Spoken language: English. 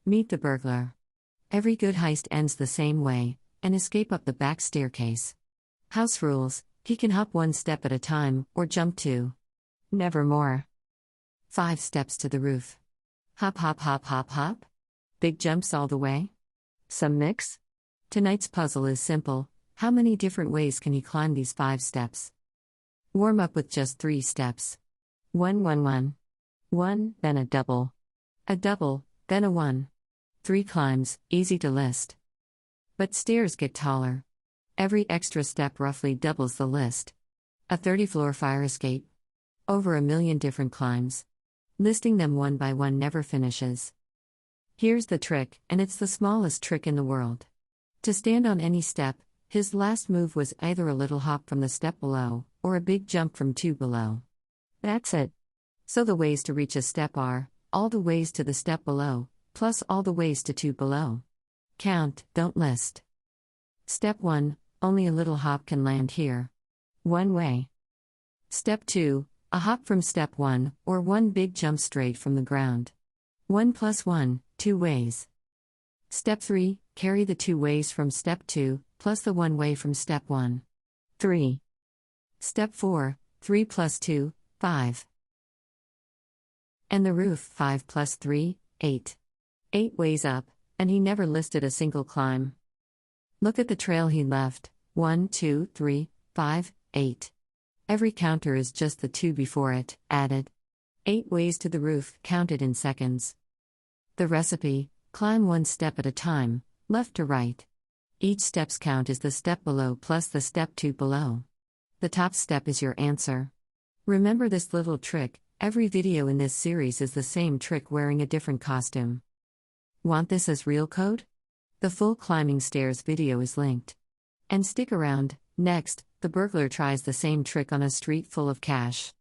Meet the burglar. Every good heist ends the same way: an escape up the back staircase. House rules: he can hop one step at a time, or jump two. Never more. 5 steps to the roof. Hop, hop, hop, hop, hop. Big jumps all the way? Some mix? Tonight's puzzle is simple: how many different ways can he climb these 5 steps? Warm up with just 3 steps. 1 1 1. 1, then a double. A double, then a 1. 3 climbs, easy to list. But stairs get taller. Every extra step roughly doubles the list. A 30-floor fire escape. Over a million different climbs. Listing them one by one never finishes. Here's the trick, and it's the smallest trick in the world. To stand on any step, his last move was either a little hop from the step below, or a big jump from 2 below. That's it. So the ways to reach a step are all the ways to the step below, plus all the ways to 2 below. Count, don't list. Step 1, only a little hop can land here. 1 way. Step 2, a hop from step 1, or 1 big jump straight from the ground. 1 plus 1, 2 ways. Step 3, carry the 2 ways from step 2, plus the 1 way from step 1. 3. Step 4, 3 plus 2, 5. And the roof: 5 plus 3, 8. 8 ways up, and he never listed a single climb. Look at the trail he left: 1 2 3 5 8. Every counter is just the 2 before it, added. 8 ways to the roof, counted in seconds. The recipe: climb 1 step at a time, left to right. Each step's count is the step below plus the step 2 below. The top step is your answer. Remember this little trick: every video in this series is the same trick wearing a different costume. Want this as real code? The full climbing stairs video is linked. And stick around: next, the burglar tries the same trick on a street full of cash.